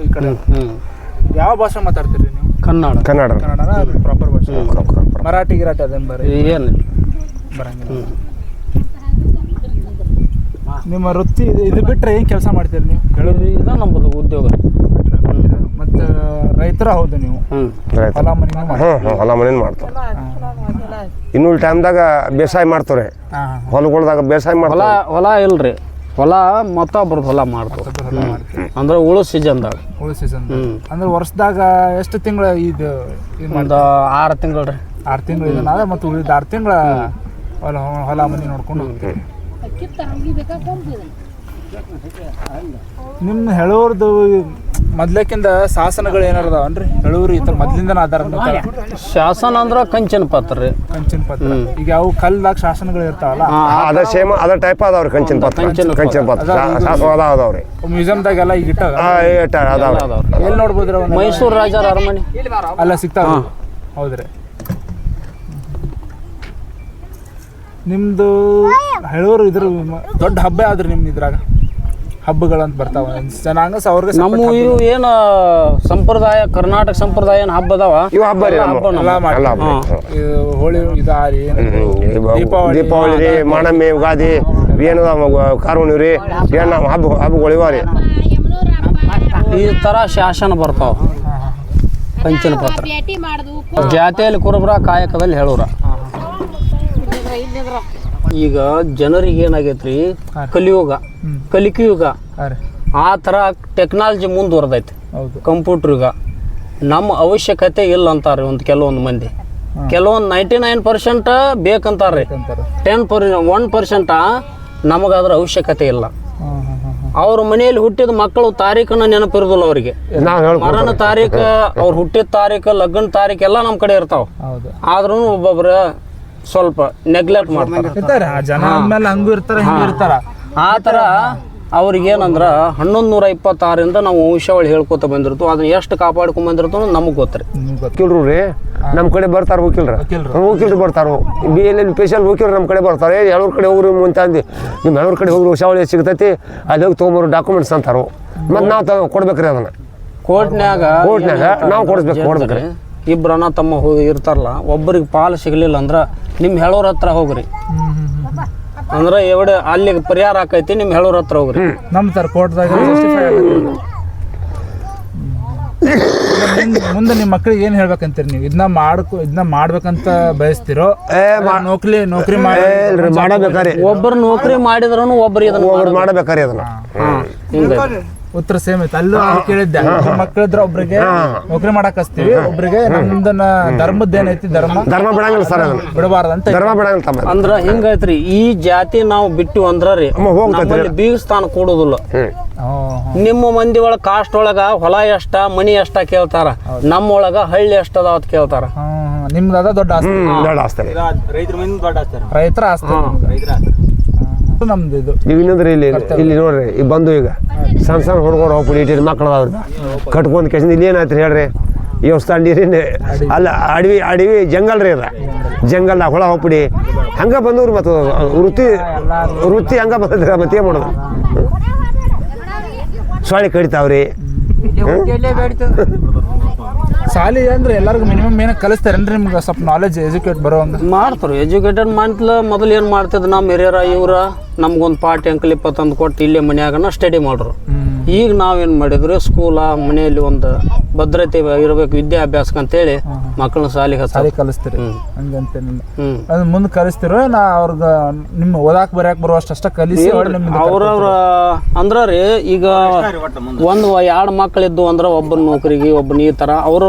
ಈ ಕಡೆ ಯಾವ ಭಾಷೆ ಮಾತಾಡ್ತೀರಿ ನೀವು ಕನ್ನಡ ಪ್ರಾಪರ್ ಭಾಷೆ ಮರಾಠಿ ಗಿರಾಟಿ ಅದೇನು ಏನು ಬರಂಗಿಲ್ಲ ನಿಮ್ಮ ವೃತ್ತಿ ಇದು ಬಿಟ್ಟರೆ ಏನು ಕೆಲಸ ಮಾಡ್ತೀರಿ ನೀವು ಇದು ನಮ್ಮದು ಉದ್ಯೋಗ ಮತ್ತು ರೈತರ ಹೌದು ನೀವು ಹೊಲ ಮನೆ ಮಾಡ್ತಾರೆ ಇನ್ನೂ ಟೈಮ್ದಾಗ ಬೇಸಾಯ ಮಾಡ್ತಾರೆ ಹೊಲಗಳ್ದಾಗ ಬೇಸಾಯ ಮಾಡ್ತಾರೆ ಹೊಲ ಇಲ್ರಿ ಹೊಲ ಮತ್ತೊಬ್ರದ್ದು ಹೊಲ ಮಾಡ್ತಾರೆ ಅಂದ್ರೆ ಉಳು ಸೀಸನ್ದಾಗ ಅಂದ್ರೆ ವರ್ಷದಾಗ ಎಷ್ಟು ತಿಂಗಳ ಇದು ಒಂದು 6 ತಿಂಗಳು ರೀ 6 ತಿಂಗಳು ಇದನ್ನ ಮತ್ತು ಉಳಿದ 6 ತಿಂಗಳ ಹೊಲ ಮನೆ ನೋಡ್ಕೊಂಡು ಹೋಗ್ತೀವಿ ನಿಮ್ಮ ಹೇಳೋರ್ದು ಮೊದ್ಲಕ್ಕಿಂತ ಶಾಸನಗಳು ಏನಾರ ಅದಾವನ್ರಿ ಹೇಳೋರು ಈ ಥರ ಮೊದ್ಲಿಂದನ ಆಧಾರ ಶಾಸನ ಅಂದ್ರೆ ಕಂಚಿನ ಪತ್ರ ರೀ ಕಂಚಿನ ಪತ್ರ ಈಗ ಅವು ಕಲ್ದಾಗ ಶಾಸನಗಳು ಇರ್ತಾವಲ್ಲ ಅದ ಸೇಮ್ ಅದ ಟೈಪ್ ಅದಾವ್ರಿ ಕಂಚಿನ ಪತ್ರ ಅದಾವ್ರಿ ಮ್ಯೂಸಿಯಮ್ದಾಗೆಲ್ಲ ಈಗ ಎಲ್ಲಿ ನೋಡ್ಬೋದ್ರಿ ಮೈಸೂರು ರಾಜರ ಅರಮನೆ ಅಲ್ಲ ಸಿಗ್ತಾವ ಹೌದ್ರಿ ನಿಮ್ದು ಹೇಳೋರು ಇದ್ರ ದೊಡ್ಡ ಹಬ್ಬ ಯಾವ್ದ್ರಿ ನಿಮ್ದು ಇದ್ರಾಗ ಹಬ್ಬಗಳಂತ ಬರ್ತಾವ ಜನಾಂಗ ಅವ್ರಿಗೆ ನಮ್ಮ ಇವು ಏನು ಸಂಪ್ರದಾಯ ಕರ್ನಾಟಕ ಸಂಪ್ರದಾಯ ಏನು ಹಬ್ಬ ಅದಾವ ಇವು ಹಬ್ಬ ರೀ ಹೋಳಿ ಇದಾರಿ ದೀಪಾವಳಿ ರೀ ಮಾಣಮ್ಮಿ ಯುಗಾದಿ ಏನು ಕಾರುಣಿ ರೀ ಏನು ನಮ್ಮ ಹಬ್ಬಗಳು ಇವ ರೀ ಈ ಥರ ಶಾಸನ ಬರ್ತಾವ ಕಂಚಿನ ಪತ್ರ ಜಾತಿಯಲ್ಲಿ ಕುರುಬರ ಕಾಯಕದಲ್ಲಿ ಹೇಳೋರ ಈಗ ಜನರಿಗೆ ಏನಾಗೈತ್ರಿ ಕಲಿಯುಗ ಕಲಿಕೆಯುಗ ಆ ಥರ ಟೆಕ್ನಾಲಜಿ ಮುಂದುವರೆದೈತಿ ಕಂಪ್ಯೂಟರ್ ಯುಗ ನಮ್ಮ ಅವಶ್ಯಕತೆ ಇಲ್ಲ ಅಂತಾರೆ ಕೆಲವೊಂದು ಮಂದಿ ಕೆಲವೊಂದು 99% ಬೇಕಂತಾರ್ರಿ 1% ನಮಗಾದ್ರ ಅವಶ್ಯಕತೆ ಇಲ್ಲ ಅವ್ರ ಮನೆಯಲ್ಲಿ ಹುಟ್ಟಿದ ಮಕ್ಕಳು ತಾರೀಖನ್ನ ನೆನಪಿರೋದಿಲ್ಲ ಅವರಿಗೆ ಮರಣ ತಾರೀಖು ಅವ್ರು ಹುಟ್ಟಿದ ತಾರೀಖು ಲಗ್ನ ತಾರೀಖು ಎಲ್ಲ ನಮ್ಮ ಕಡೆ ಇರ್ತಾವ ಆದ್ರೂ ಒಬ್ಬೊಬ್ರ ಸ್ವಲ್ಪ ನೆಗ್ಲೆಕ್ಟ್ ಮಾಡ್ತಾರೆ ಆ ಥರ ಅವ್ರಿಗೇನಂದ್ರೆ 1126 ನಾವು ವಂಶಾವಳಿ ಹೇಳ್ಕೊತ ಬಂದಿರ್ತು ಅದನ್ನ ಎಷ್ಟು ಕಾಪಾಡ್ಕೊಂಡ್ ಬಂದಿರ್ತು ನಮಗೆ ಗೊತ್ತ್ರಿ ವಕೀಲ್ರು ರೀ ನಮ್ಮ ಕಡೆ ಬರ್ತಾರೆ ವಕೀಲ್ರು ಬರ್ತಾರೋ BLL ಸ್ಪೆಷಲ್ ವಕೀಲ್ರು ನಮ್ಮ ಕಡೆ ಬರ್ತಾರೆ ಎಲ್ಲರ ಕಡೆ ಹೋಗ್ರಿ ಮುಂತ ಅಂದು ನಿಮ್ಮ ಎಲ್ಲರ ಕಡೆ ಹೋಗ್ರಿ ವಂಶಾವಳಿ ಸಿಗ್ತೈತಿ ಅಲ್ಲಿ ಹೋಗಿ ತೊಗೊಂಬರು ಡಾಕ್ಯುಮೆಂಟ್ಸ್ ಅಂತಾರೋ ಮತ್ತು ನಾವು ಕೊಡ್ಬೇಕ್ರಿ ಅದನ್ನು ಕೋರ್ಟ್ನ್ಯಾಗ ನಾವು ಕೊಡ್ಬೇಕ್ರಿ. ಇಬ್ರು ಅಣ್ಣ ತಮ್ಮ ಇರ್ತಾರಲ್ಲ, ಒಬ್ಬರಿಗೆ ಪಾಲು ಸಿಗಲಿಲ್ಲ ಅಂದ್ರೆ ನಿಮ್ಮ ಹೇಳೋರ ಹತ್ರ ಹೋಗ್ರಿ. ಅಂದ್ರೆ ಎವಡೆ ಅಲ್ಲಿಗೆ ಪರಿಹಾರ ಆಕೈತಿ, ನಿಮ್ಮ ಹೇಳೋರ ಹತ್ರ ಹೋಗ್ರಿ. ನಂಬ್ತಾರೆ ಕೋರ್ಟ್ದಾಗ ಮುಂದೆ ನಿಮ್ಮ ಮಕ್ಳಿಗೆ ಏನ್ ಹೇಳ್ಬೇಕಂತೀರಿ ನೀವು? ಇದನ್ನ ಮಾಡ್ಬೇಕಂತ ಬಯಸ್ತಿರೋ ನೌಕರಿ ಮಾಡಬೇಕಾರೆ ಒಬ್ಬರು ನೌಕರಿ ಮಾಡಿದ್ರು ಒಬ್ರು ಮಾಡಬೇಕಾರೆ ಅದನ್ನ ಉತ್ತರ ಸೇಮ್ ಐತೆ. ಅಲ್ಲೂ ಕೇಳಿದ್ದೆ, ಮಕ್ಕಳಿದ್ರ ಒಬ್ರಿಗೆ ನೌಕರಿ ಮಾಡಕ್ ಹಚ್ತೀವಿ, ಒಬ್ರಿಗೆ ನಮ್ದನ್ನ ಧರ್ಮದ ಏನೈತಿ ಧರ್ಮ ಬಿಡಂಗಿಲ್ಲ ಸರ್, ಬಿಡಬಾರ್ದಂತ ಧರ್ಮ ಬಿಡಂಗಿಲ್ಲ. ಅಂದ್ರ ಹಿಂಗೈತ್ರಿ, ಈ ಜಾತಿ ನಾವು ಬಿಟ್ಟು ಅಂದ್ರ ರೀ ನಮ್ಮಲ್ಲಿ ಬೀಗ ಸ್ಥಾನ ಕೊಡುದಿಲ್ಲ. ನಿಮ್ಮ ಮಂದಿ ಒಳಗ ಕಾಸ್ಟ್ ಒಳಗ ಹೊಲ ಎಷ್ಟ ಮನಿ ಎಷ್ಟ ಕೇಳ್ತಾರ, ನಮ್ಮ ಒಳಗ ಹಳ್ಳಿ ಎಷ್ಟ ಅದಾವ ಅಂತ ಕೇಳ್ತಾರ. ನಿಮ್ದು ಅದ ದೊಡ್ಡ ಆಸ್ತಿ, ರೈತರ ಆಸ್ತಿ ನಮ್ದು ಇದು. ನೀವು ಇನ್ನೊಂದ್ರಿ ಇಲ್ಲಿ ನೋಡ್ರಿ, ಈಗ ಬಂದು ಈಗ ಸಣ್ಣ ಹುಡುಗರು ಹೋಗ್ಬಿಡಿ ಇಟ್ಟಿರಿ ಮಕ್ಳು ಅದಾವ್ರಿ ಕಟ್ಕೊಂಡ್ ಕೇಸಿಂದ ಇಲ್ಲಿ ಏನಾಯ್ತು ಹೇಳ್ರಿ, ಈ ಹೊಸ ನೀರಿನ ಅಲ್ಲ ಅಡವಿ ಜಂಗಲ್ ರೀ ಅದ, ಜಂಗಲ್ದಾಗ ಹುಳ ಹೋಗ್ಬಿಡಿ ಹಂಗ ಬಂದವ್ರು. ಮತ್ತು ವೃತ್ತಿ ಹಂಗ ಬಂದಿರ ಮತ್ತೆ ಏನ್ ಮಾಡೋದು? ಸೊಳ್ಳೆ ಕಡಿತಾವ್ರಿ. ಶಾಲಿ ಅಂದ್ರೆ ಎಲ್ಲರಿಗೂ ಮಿನಿಮಮ್ ಏನ ಕಲಿಸ್ತಾರೇನ್ರಿ? ನಿಮ್ಗೆ ಸ್ವಲ್ಪ ನಾಲೆಜ್ ಎಜುಕೇಟ್ ಬರೋಂಗ ಮಾಡ್ತಾರೆ. ಎಜುಕೇಟೆಡ್ ಮಾಡ್ತಿಲ್ಲ ಮೊದಲು ಏನು ಮಾಡ್ತಿದ್ರು ನಮ್ಮ ಹಿರಿಯರ ಇವ್ರ ನಮ್ಗೊಂದು ಪಾಟಿ ಅಂಕಲ್ 20 ಕೊಟ್ಟು ಇಲ್ಲೇ ಮನ್ಯಾಗನ ಸ್ಟಡಿ ಮಾಡ್ರು. ಈಗ ನಾವೇನು ಮಾಡಿದ್ರು, ಸ್ಕೂಲ ಮನೆಯಲ್ಲಿ ಒಂದು ಭದ್ರತೆ ಇರಬೇಕು ವಿದ್ಯಾಭ್ಯಾಸಕ್ಕೆ ಅಂತೇಳಿ ಮಕ್ಕಳನ್ನ ಶಾಲೆಗೆ ಕಲಿಸ್ತೀರಿ. ಹಂಗಂತೇನಿಲ್ಲ, ಅದು ಮುಂದೆ ಕಲಿಸ್ತಿರೋ ನಾ ಅವ್ರಿಗೆ ನಿಮ್ಮ ಓದಾಕ್ ಬರ್ಯಾಕ್ ಬರುವಷ್ಟ ಕಲಿಸಿ ಅವ್ರವ್ರ ಅಂದ್ರ ರೀ. ಈಗ 1-2 ಮಕ್ಕಳಿದ್ದು ಅಂದ್ರೆ ಒಬ್ಬನ ನೌಕರಿಗೆ ಒಬ್ಬನ ಈ ತರ ಅವ್ರ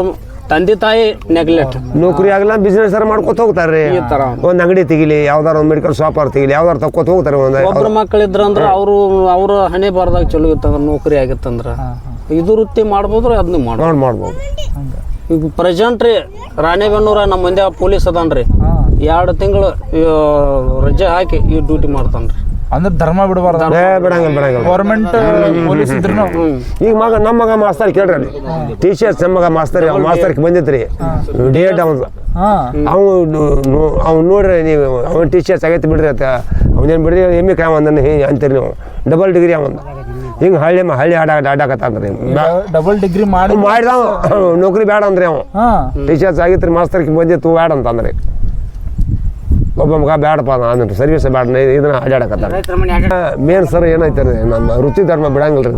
ತಂದೆ ತಾಯಿ ನೆಗ್ಲೆಕ್ಟ್. ನೌಕರಿ ಆಗಲ್ಲ ಬಿಸ್ನೆಸ್ ಮಾಡ್ಕೊತ ಹೋಗ್ತಾರ್ರಿ. ಒಂದ್ ಅಂಗಡಿ ತೆಗಿಲಿ, ಯಾವ್ದಾರ ಒಂದ್ ಮೆಡಿಕಲ್ ಶಾಪ್ ತೆಗಿಲಿ, ಯಾವ್ದಾರ ತಕ್ಕೋತ ಹೋಗ್ತಾರೆ. ಒಬ್ಬರ ಮಕ್ಕಳಿದ್ರ ಅಂದ್ರ ಅವ್ರ ಹಣೆ ಬಾರ್ದಾಗ ಚಲೋ ಇತ್ತಂದ್ರ ನೌಕರಿ ಆಗಿತ್ತಂದ್ರ ಇದು ವೃತ್ತಿ ಮಾಡ್ಬೋದ್ರಿ, ಅದನ್ನ ಮಾಡ್ಬೋದು. ಈಗ ಪ್ರೆಸೆಂಟ್ ರೀ ರಾಣೆಬೆನ್ನೂರ ನಮ್ಮ ಮಂದ್ಯ ಪೊಲೀಸ್ ಅದನ್ರಿ, 2 ತಿಂಗಳು ರಜೆ ಹಾಕಿ ಈ ಡ್ಯೂಟಿ ಮಾಡ್ತಾನ್ರಿ. ಅಂದ್ರೆ ಧರ್ಮ ಬಿಡಬಾರ್ದು, ಬಿಡಂಗಿಲ್ಲ. ಗೌರ್ಮೆಂಟ್ ಪೊಲೀಸ್ ಇದ್ರು ಈಗ ನಮ್ಮ ಮಗ ಮಾಸ್ತರ್ ಕೇಳ್ರಿ, ಟೀಚರ್ಸ್ ನಮ್ಮ ಮಗ ಮಾಸ್ತರ್ಗೆ ಬಂದಿತ್ರಿ ಡೇಟ್ ಅವ್ನು ನೋಡ್ರಿ ನೀವು, ಅವ್ನು ಟೀಚರ್ಸ್ ಆಗೈತೆ ಬಿಡ್ರಿ ಅಂತ ಅವನೇನು ಬಿಡ್ರಿ ಎಮ್ಮೆ ಕಾಯ ಅಂದನು ಅಂತೀರಿ ನೀವು. ಡಬಲ್ ಡಿಗ್ರಿ ಅವಂದು ಹಿಂಗೆ ಹಳ್ಳಿ ಆಡಾಕತ್ತಂದ್ರಿ. ಡಬಲ್ ಡಿಗ್ರಿ ಮಾಡಿದ ನೌಕರಿ ಬೇಡ ಅಂದ್ರಿ ಅವ. ಟೀಚರ್ಸ್ ಆಗಿತ್ರಿ ಮಾಸ್ತರ್ಗೆ ಬಂದಿತ್ತು ಬೇಡ ಅಂತಂದ್ರಿ. ಒಬ್ಬ ಮಗ ಬೇಡಪ್ಪ ಅಂದ್ರೆ ಸರ್ವಿಸ್ ಬೇಡ ಇದನ್ನ ಅಡ್ಯಾಡಕತ್ತಾರೆ. ಮೇನ್ ಸರ್ ಏನೈತೆ ನಮ್ಮ ವೃತ್ತಿ ಧರ್ಮ ಬಿಡಂಗಿಲ್ಲ ರೀ,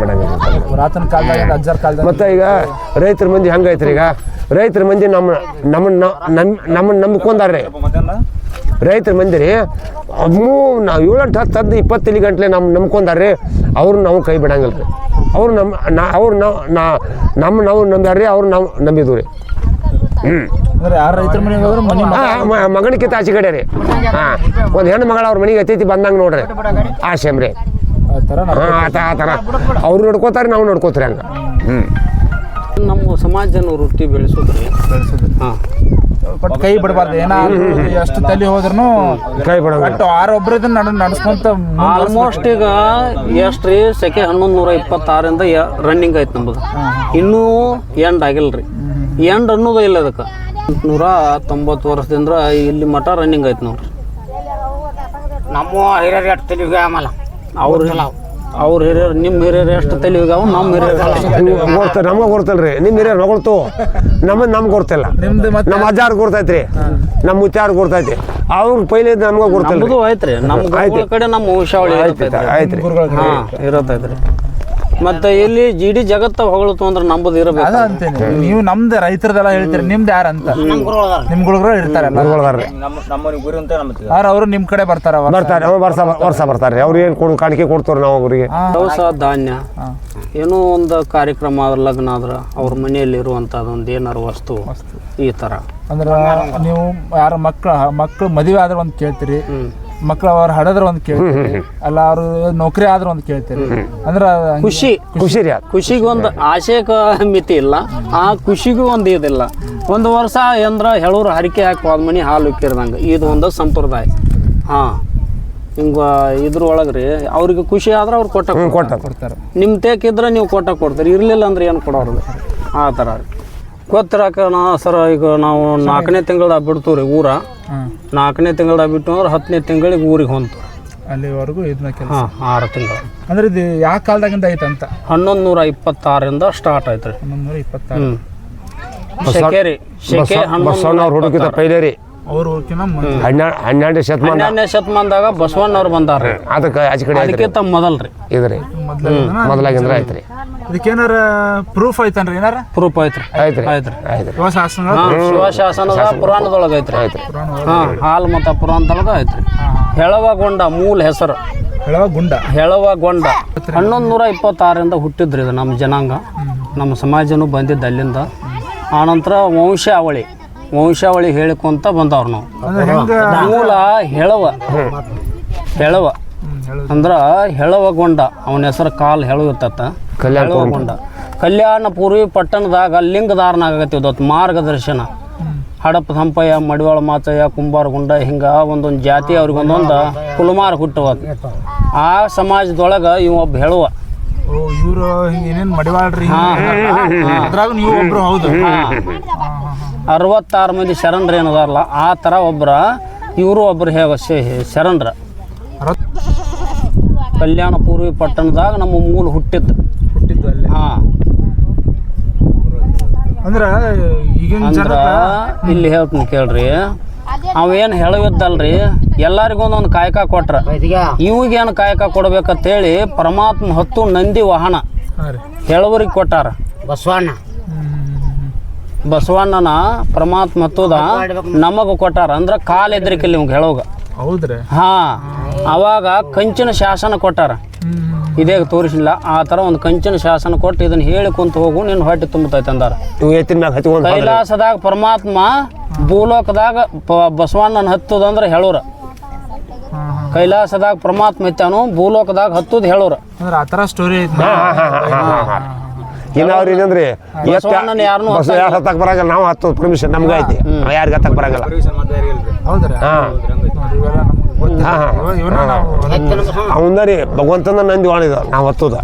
ಬಿಡಂಗಿಲ್ಲ. ಮತ್ತೆ ಈಗ ರೈತರ ಮಂದಿ ಹಂಗೈತ್ರಿ, ಈಗ ರೈತರ ಮಂದಿ ನಮ್ಮನ್ನ ನಂಬ್ಕೊಂಡಾರ್ರಿ. ರೈತರ ಮಂದಿ ರೀ 7-10 20 ಗಂಟೆ ನಂಬ್ಕೊಂಡಾರ್ರಿ. ಅವ್ರು ನಾವು ಕೈ ಬಿಡಂಗಿಲ್ಲ ರೀ. ಅವ್ರು ನಾವು ನಂಬ್ಯಾರ್ರಿ, ಅವ್ರು ನಾವು ನಂಬಿದ್ವಿ ರೀ. ಮಗನಿಕಿಂತ ಆಚೆ ಕಡೆ ರೀ. ಒಂದು ಹೆಣ್ಣು ಮಗಳ ಅವ್ರ ಮನೆಗೆ ಅತಿಥಿ ಬಂದಂಗೆ ನೋಡ್ರಿ, ಆಶೆಮ್ರಿ. ಆ ಥರ ಅವ್ರು ನೋಡ್ಕೋತಾರೆ, ನಾವು ನೋಡ್ಕೋತೀರಿ ಹಂಗೆ. ನಮ್ಮ ಸಮಾಜನ ವೃತ್ತಿ ಬೆಳೆಸೋದ್ರಿ. ಕೈ ಬಿಡಬಾರ್ದು, ಎಷ್ಟು ತಲೆ ಹೋದ್ರೂ ಕೈ ಬಿಡಬಾರ್ದು. ಒಬ್ಬರ ನಡೆಸ್ಕೊಂತ ಆಲ್ಮೋಸ್ಟ್ ಈಗ ಎಷ್ಟ್ರಿ ಸೆಕೆ 1126 ರನ್ನಿಂಗ್ ಐತೆ ನಮ್ಮದು. ಇನ್ನೂ ಎಂಡ್ ಆಗಿಲ್ರಿ. ಎಂಡ್ ಅನ್ನೋದು ಇಲ್ಲ ಅದಕ್ಕೆ. 190 ವರ್ಷದಿಂದ ಇಲ್ಲಿ ಮಠ ರನ್ನಿಂಗ್ ಐತೆ ನೋಡ್ರಿ. ನಮ್ಮ ಹಿರಿಯರು ಎಷ್ಟು ತಲೆಗೆ ಆಮಲ್ಲ ಅವ್ರ ಹಿರಿಯರು ನಿಮ್ಮ ಹಿರಿಯರು ಎಷ್ಟು ತಲೆಗೆ ಅವ ನಮ್ಮ ಹಿರಿಯರು ಗೊತ್ತಲ್ಲ. ನಮಗೆ ಗೊತ್ತಲ್ರಿ, ನಿಮ್ಮ ಹಿರಿಯರು ಹೊಗಳ್ತು, ನಮ್ಗೆ ಗೊತ್ತಿಲ್ಲ. ನಮ್ಮ ಅಜ್ಜಾರು ಗೊತ್ತೈತ್ರಿ, ನಮ್ಮ ಮುತ್ತಾರು ಗೊತ್ತೈತಿ. ಅವ್ರ ಪೈಲೆ ನಮ್ಗೆ ಗೊತ್ತಿಲ್ಲ. ಐತ್ರಿ ನಮ್ಮ ಕಡೆ ನಮ್ಮ ವಂಶಾವಳಿ ಐತ್ರಿ ಇರತ್ತೈತ್ರಿ. ಮತ್ತೆ ಇಲ್ಲಿ GD ಜಗತ್ತ ಹೊಗಳತು ಅಂದ್ರೆ ನಂಬುದು ಇರಬೇಕು. ಅಂತೇನೆ ನೀವು ನಮ್ದು ರೈತರದೆಲ್ಲ ಹೇಳ್ತೀರಿ, ನಿಮ್ದು ಯಾರಂತ ನಿಮ್ ಗುರುಗಳು ಇರ್ತಾರಲ್ಲ, ಅವರು ನಿಮ್ ಕಡೆ ಬರ್ತಾರೆ ವರ್ಷ ಬರ್ತಾರೆ. ಅವ್ರು ಏನು ಕಾಣಿಕೆ ಕೊಡ್ತಾರ ನಾವು ಅವ್ರಿಗೆ. ದವಸ ಧಾನ್ಯ ಏನೋ ಒಂದು ಕಾರ್ಯಕ್ರಮ ಆದ್ರ ಲಗ್ನ ಆದ್ರ ಅವ್ರ ಮನೆಯಲ್ಲಿ ಇರುವಂತದ್ದು ಒಂದು ಏನಾರು ವಸ್ತು ಈ ತರ. ಅಂದ್ರೆ ನೀವು ಯಾರ ಮಕ್ಳು ಮದುವೆ ಆದ್ರೆ ಒಂದು ಕೇಳ್ತೀರಿ, ಮಕ್ಳು ಅವ್ರು ಹಡದ್ರ ಒಂದು ಕೇಳ್ತೀರಿ, ಅಲ್ಲ ಅವ್ರು ನೌಕರಿ ಆದ್ರ ಒಂದು ಕೇಳ್ತೀರಿ. ಅಂದ್ರ ಖುಷಿಗೆ ಒಂದು ಆಶೆಕ ಮಿತಿ ಇಲ್ಲ, ಆ ಖುಷಿಗೂ ಒಂದು ಇದಿಲ್ಲ. ಒಂದು ವರ್ಷ ಎಂದ್ರ ಹೇಳೋರು ಹರಿಕೆ ಹಾಕಿ ಹೋದ್ಮನಿ ಹಾಲು ಉಕ್ಕಿರ್ದಂಗೆ ಇದು ಒಂದು ಸಂಪ್ರದಾಯ. ಹಿಂಗ ಇದ್ರೊಳಗ್ರಿ ಅವ್ರಿಗೆ ಖುಷಿ ಆದ್ರೆ ಅವ್ರು ಕೊಡ್ತಾರೆ. ನಿಮ್ಮ ತೇಕಿದ್ರೆ ನೀವು ಕೊಡ್ತೀರಿ, ಇರ್ಲಿಲ್ಲ ಅಂದ್ರೆ ಏನು ಕೊಡೋರು ಆ ಥರ ಗೊತ್ತಿರಾಕ. ಸರ್ ಈಗ ನಾವು 4ನೇ ತಿಂಗಳದಾಗ ಬಿಡ್ತೀವಿ ರೀ ಊರ. 4ನೇ ತಿಂಗಳದಾಗ ಬಿಟ್ಟು ಅಂದ್ರೆ 10ನೇ ತಿಂಗಳಿಗೆ ಊರಿಗೆ ಹೊಂತು. ಅಲ್ಲಿವರೆಗೂ ಇದನ್ನ ಕೆಲಸ. ಹಾಂ 6 ತಿಂಗಳು. ಅಂದ್ರೆ ಇದು ಯಾವ ಕಾಲದಾಗಿಂದ ಐತಂತ? 1126ರಿಂದ ಸ್ಟಾರ್ಟ್ ಆಯ್ತು ರೀ. 1126. ಶೆಕೆ ಬಸವಣ್ಣವ್ರು ಹುಡುಕಿದ ಪೈಲೆ ರೀ. ಅವ್ರು 12ನೇ ಶತಮಾನ 12ನೇ ಶತಮಾನದಾಗ ಬಸವಣ್ಣವ್ರು ಬಂದಾರ. ಅದಕ್ಕೆ ಆಚೆ ಕಡೆ ಅದಕ್ಕಿಂತ ಮೊದಲ್ರಿ ಇದ್ರಿ ಮೊದಲಾಗಿಂದ್ರ ಐತ್ರಿ. ಇದಕ್ಕೇನಾರ ಪ್ರೂಫ್ ಐತನ್ರಿ? ಏನಾರ ಪ್ರೂಫ್ ಐತ್ರಿ. ಐತ್ರಿ. ಶಿವಶಾಸನದ ಪುರಾಣದೊಳಗ ಐತ್ರಿ. ಹಾಂ ಹಾಲು ಮತ್ತು ಪುರಾಣದೊಳಗ ಐತ್ರಿ. ಹೆಳವಗೊಂಡ ಮೂಲ ಹೆಸರು ಹೆಳವಗೊಂಡ. 1126ರಿಂದ ಹುಟ್ಟಿದ್ರಿ ಇದು ನಮ್ಮ ಜನಾಂಗ. ನಮ್ಮ ಸಮಾಜನೂ ಬಂದಿದ್ದು ಅಲ್ಲಿಂದ. ಆನಂತರ ವಂಶಾವಳಿ ಹೇಳಿಕೊಂತ ಬಂದವ್ರು ನಾವು. ಮೂಲ ಹೆಳವ ಅಂದ್ರ ಹೆಳವಗೊಂಡ. ಅವನ ಹೆಸರು ಕಾಲ್ ಹೆಳವಿರ್ತತ್ತ. ಹೆಳವಗೊಂಡ ಕಲ್ಯಾಣಪುರಿ ಪಟ್ಟಣದಾಗ ಲಿಂಗಧಾರನಾಗತ್ತಿದ್ದತ್ತು. ಮಾರ್ಗದರ್ಶನ ಹಡಪ ಸಂಪಯ್ಯ, ಮಡಿವಾಳ ಮಾಚಯ್ಯ, ಕುಂಬಾರಗುಂಡ ಹಿಂಗೆ ಒಂದೊಂದು ಜಾತಿ ಅವ್ರಿಗೆ ಒಂದೊಂದು ಕುಲಮಾರ ಹುಟ್ಟುವ. ಆ ಸಮಾಜದೊಳಗೆ ಇವ ಒಬ್ಬ ಹೆಳುವ. ಇವರು ಏನೇನು ಮಡಿವಾಳ್ರಿ? ಅದ್ರಾಗ ನೀವು ಒಬ್ರು? ಹೌದು. 66 ಮಂದಿ ಶರಣರು ಏನದಾರಲ್ಲ ಆ ಥರ ಇವರು ಒಬ್ಬರು ಶರಣರ. ಕಲ್ಯಾಣಪುರಿ ಪಟ್ಟಣದಾಗ ನಮ್ಮ ಮೂಲ ಹುಟ್ಟಿದ್ದು ಅಲ್ಲಿ. ಹಾಂ ಅಂದ್ರೆ ಇಲ್ಲಿ ಹೇಳ್ತೀನಿ ಕೇಳ್ರಿ. ಅವೇನು ಹೇಳವಿದ್ದಲ್ರಿ, ಎಲ್ಲರಿಗೊಂದೊಂದು ಕಾಯಕ ಕೊಟ್ರ. ಇವಾಗೇನು ಕಾಯಕ ಕೊಡ್ಬೇಕಂತೇಳಿ ಪರಮಾತ್ಮ 10 ನಂದಿ ವಾಹನ ಹೇಳುವರಿಗೆ ಕೊಟ್ಟಾರ. ಬಸವಣ್ಣನ ಪರಮಾತ್ಮ ಹತ್ತದ ನಮಗ ಕೊಟ್ಟಾರ. ಅಂದ್ರೆ ಕಾಲು ಎದ್ರಿಕಿಲ್ಲ ಇವ್ಗೆ ಹೇಳೋಗ. ಹೌದ್ರಿ? ಹಾಂ ಅವಾಗ ಕಂಚಿನ ಶಾಸನ ಕೊಟ್ಟಾರ. ಇದೇ ತೋರಿಸಿಲ್ಲ ಆ ಥರ ಒಂದು ಕಂಚಿನ ಶಾಸನ ಕೊಟ್ಟು ಇದನ್ನ ಹೇಳಿ ಕುಂತ ಹೋಗು ನಿನ್ನ ಹೊಟ್ಟೆ ತುಂಬತೈತೆ ಅಂದಾರ. ಕೈಲಾಸದಾಗ ಪರಮಾತ್ಮ ಭೂಲೋಕದಾಗ ಬಸವಣ್ಣನ ಹತ್ತದಂದ್ರೆ ಹೇಳೋರ. ಕೈಲಾಸದಾಗ ಪರಮಾತ್ಮ ಇತ್ತಾನು, ಭೂಲೋಕದಾಗ ಹತ್ತದ ಹೇಳೋರ. ಆ ಥರ ಸ್ಟೋರಿ ಐತಿ. ಇನ್ನವ್ರು ಏನಂದ್ರೆ ಯಾರನ್ನೂ ಯಾರು ಹತ್ತಕ್ಕೆ ಬರಂಗಿಲ್ಲ. ನಾವು ಹತ್ತೋದು ಪರ್ಮಿಷನ್ ನಮ್ಗೆ ಐತಿ, ಯಾರಿಗೆ ಹತ್ತಕ್ಕೆ ಬರಂಗಿಲ್ಲ. ಅವಂದ ರೀ ಭಗವಂತನ ನಂದಿ ವಾಣಿದ ನಾವು ಹತ್ತದ.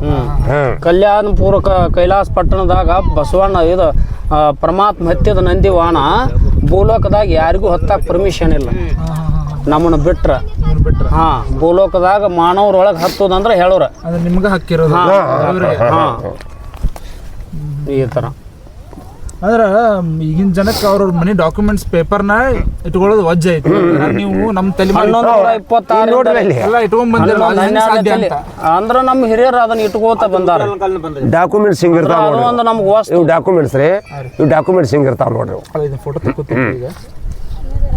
ಕಲ್ಯಾಣಪುರ ಕೈಲಾಸ ಪಟ್ಟಣದಾಗ ಬಸವಣ್ಣ ಇದು ಪರಮಾತ್ಮ ಹತ್ತಿದ ನಂದಿ ವಾಹನ. ಭೂಲೋಕದಾಗ ಯಾರಿಗೂ ಹತ್ತಕ್ಕೆ ಪರ್ಮಿಷನ್ ಇಲ್ಲ ನಮ್ಮನ್ನ ಬಿಟ್ರ. ಹಾಂ ಭೂಲೋಕದಾಗ ಮಾನವರೊಳಗೆ ಹತ್ತೋದಂದ್ರೆ ಹೇಳೋರ. ನಿಮ್ಗೆ ಹಕ್ಕಿರೋದು. ಹಾಂ ಈ ಥರ. ಅಂದ್ರೆ ಈಗಿನ ಜನಕ್ಕೆ ಅವ್ರ ಮನೆ ಡಾಕ್ಯುಮೆಂಟ್ಸ್ ಪೇಪರ್ನ ಇಟ್ಕೊಳ್ಳೋದು ವಜ್ಜೆ ಐತಿ. ನೀವು ನಮ್ಮ ತಲೆ 1126 ಇಟ್ಕೊಂಡ್ ಬಂದಿರ ಅಂದ್ರೆ ನಮ್ಮ ಹಿರಿಯರು ಅದನ್ನ ಇಟ್ಕೋತ ಬಂದಾರ. ಡಾಕ್ಯುಮೆಂಟ್ಸ್ ಹಿಂಗಿರ್ತಾವ ಇವು ಡಾಕ್ಯುಮೆಂಟ್ಸ್ ರೀ. ಇವು ಡಾಕ್ಯುಮೆಂಟ್ಸ್ ಹಿಂಗಿರ್ತಾವ ನೋಡ್ರಿ. ಫೋಟೋ ತಗೋತೀವಿ ಈಗ.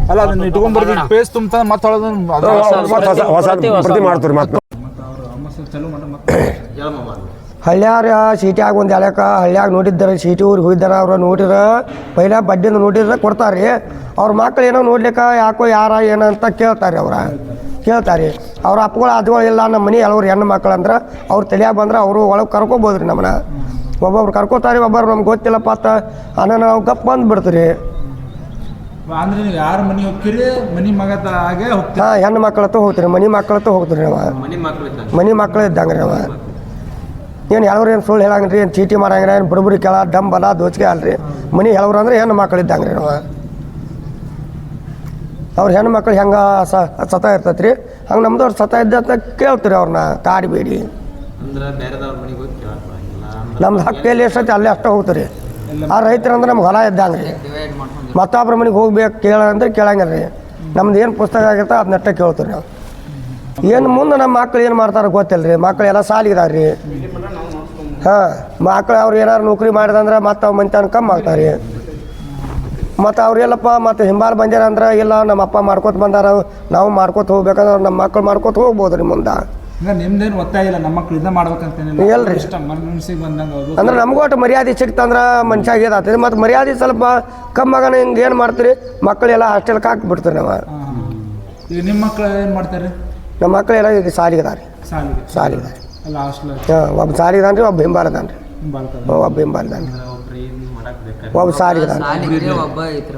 ಅಲ್ಲ ಅದನ್ನ ಇಟ್ಕೊಂಡ್ ಬರ್ದಿ ಪೇಸ್ ತುಂಬ ಮತ್ತೆ ಹೊಸ ಪ್ರತಿ ಮಾಡ್ತೀವಿ. ಮತ್ತೆ ಹಳ್ಳ್ಯಾರ ಸೀಟ್ಯಾಗ ಒಂದು ಎಳಕ ಹಳ್ಳ್ಯಾಗ ನೋಡಿದ್ದಾರೆ, ಸೀಟಿ ಊರಿಗೆ ಹೋಗಿದ್ದಾರೆ. ಅವ್ರು ನೋಡಿದ್ರೆ ಪೈಲ ಬಡ್ಡಿಂದ ನೋಡಿದ್ರೆ ಕೊಡ್ತಾರೆ. ಅವ್ರ ಮಕ್ಳು ಏನೋ ನೋಡ್ಲಿಕ್ಕೆ ಯಾಕೋ ಯಾರ ಏನಂತ ಕೇಳ್ತಾರೆ. ಅವ್ರ ಅಪ್ಪಗಳು ಅದುಗಳು ಇಲ್ಲ ನಮ್ಮ ಮನೆ ಎಲ್ಲವ್ರು ಹೆಣ್ಣು ಮಕ್ಳು ಅಂದ್ರೆ ಅವ್ರು ತಲೆಯಾಗ ಬಂದ್ರೆ ಅವರು ಒಳಗೆ ಕರ್ಕೊಬೋದು ರೀ ನಮ್ಮನ್ನ. ಒಬ್ಬೊಬ್ರು ಕರ್ಕೋತಾರೆ, ಒಬ್ಬರು ನಮ್ಗೆ ಗೊತ್ತಿಲ್ಲಪ್ಪ ಅಂತ ಅನ್ನ ನಾವು ಗಪ್ ಬಂದು ಬಿಡ್ತೀರಿ. ಅಂದ್ರೆ ನೀವು ಯಾರ ಮನೆ ಹೋಗ್ತೀರಿ? ಮನೆ ಮಗದಾಗೆ ಹೋಗ್ತೀರಿ? ಹಾಂ ಹೆಣ್ಣು ಮಕ್ಕಳತ್ತು ಹೋಗ್ತೀರಿ, ಮನೆ ಮಕ್ಕಳತ್ತು ಹೋಗ್ತೀರಿ ನಾವು. ಮನೆ ಮಕ್ಕಳು ಇದ್ದಂಗೆ ರೀ ನಾವು. ಏನು ಹೇಳೋರು ಏನು ಸುಳ್ಳು ಹೇಳಂಗ್ರಿ, ಏನು ಚೀಟಿ ಮಾಡಂಗ್ರಿ, ಏನು ಬುಡಬುಡಿ ಕೆಳ ಡಂಬಲ ದೋಚಿಗೆ ಅಲ್ರಿ. ಮನೆ ಹೇಳೋರು ಅಂದ್ರೆ ಹೆಣ್ಣು ಮಕ್ಕಳು ಇದ್ದಂಗೆ ರೀ ನಾವು. ಅವ್ರ ಹೆಣ್ಣು ಮಕ್ಳು ಹೆಂಗೆ ಸತ ಇರ್ತೈತೆ ರೀ, ಹಂಗೆ ನಮ್ದು ಅವ್ರು ಸತ ಇದ್ದ ಕೇಳ್ತೀರಿ ಅವ್ರನ್ನ ಕಾಡಿಬೇಡಿ. ನಮ್ದು ಹಕ್ಕಿಯಲ್ಲಿ ಎಷ್ಟೈತಿ ಅಲ್ಲೇ ಅಷ್ಟೇ ಹೋಗ್ತೀರಿ. ಆ ರೈತರಂದ್ರೆ ನಮ್ಗೆ ಹೊಲ ಇದ್ದಂಗೆ ರೀ. ಮತ್ತೊಬ್ಬರ ಮನೆಗೆ ಹೋಗ್ಬೇಕು ಕೇಳಂದ್ರೆ ಕೇಳಂಗಿಲ್ಲ ರೀ. ನಮ್ದು ಏನು ಪುಸ್ತಕ ಆಗಿರ್ತಾ ಅದನ್ನಷ್ಟೇ ಕೇಳ್ತೀವಿ ನಾವು. ಏನು ಮುಂದೆ ನಮ್ಮ ಮಕ್ಳು ಏನು ಮಾಡ್ತಾರೆ ಗೊತ್ತಿಲ್ಲ ರೀ. ಮಕ್ಳು ಎಲ್ಲ ಸಾಲಿಗಿದಾವೆ ರೀ. ಹಾಂ ಮಕ್ಳು ಅವ್ರು ಏನಾರು ನೌಕರಿ ಮಾಡಿದಂದ್ರೆ ಮತ್ತು ಅವ್ರ ಮನೆತನ ಕಮ್ಮಿ ಆಗ್ತಾರೆ. ಮತ್ತು ಅವ್ರು ಎಲ್ಲಪ್ಪ ಮತ್ತು ಹಿಂಬಾಲ್ ಬಂದ್ಯಾರ ಅಂದ್ರೆ ಇಲ್ಲ ನಮ್ಮ ಅಪ್ಪ ಮಾಡ್ಕೊತ ಬಂದಾರ, ನಾವು ಮಾಡ್ಕೊತ ಹೋಗ್ಬೇಕಂದ್ರೆ ನಮ್ಮ ಮಕ್ಳು ಮಾಡ್ಕೊತ ಹೋಗ್ಬೋದು ರೀ ಮುಂದೆ. ನಿಮ್ದೇನು ಒತ್ತಾಯ ಇಲ್ಲ ನಮ್ಮ ಮಕ್ಳು ಇದನ್ನ ಮಾಡ್ಬೇಕಂತೇನಿಲ್ಲ. ಎಲ್ರಿ ಮನಸ್ಸಿಗೆ ಬಂದಂಗೆ ಅಂದ್ರೆ ನಮಗೂ ಒಟ್ಟು ಮರ್ಯಾದೆ ಸಿಕ್ತಂದ್ರೆ ಮನುಷ್ಯಾಗ ಇದಾಗ್ತದೆ. ಮತ್ತು ಮರ್ಯಾದೆ ಸ್ವಲ್ಪ ಕಮ್ಮಾಗಣ ಹಿಂಗೆ ಏನು ಮಾಡ್ತೀರಿ, ಮಕ್ಕಳೆಲ್ಲ ಹಾಸ್ಟೆಲ್ಗೆ ಹಾಕಿಬಿಡ್ತೀರಿ ನಾವು. ಈಗ ನಿಮ್ಮ ಮಕ್ಳು ಏನು ಮಾಡ್ತಾರೆ? ನಮ್ಮ ಮಕ್ಕಳೆಲ್ಲ ಈಗ ಸಾಲಿಗಿದಾರೆ. ಸಾಲಿಗೆ ಹಾಂ ಒಬ್ಬ ಸಾಲಿಗಿದಾನ್ರಿ, ಒಬ್ಬ ಹಿಂಬಾಲದಾನ್ರಿ. ಒಬ್ಬ ಹಿಂಬಾಲದಾನ್ರಿ, ಒಬ್ಬ ಸಾಲಿಗಿದಾನ್ರಿ.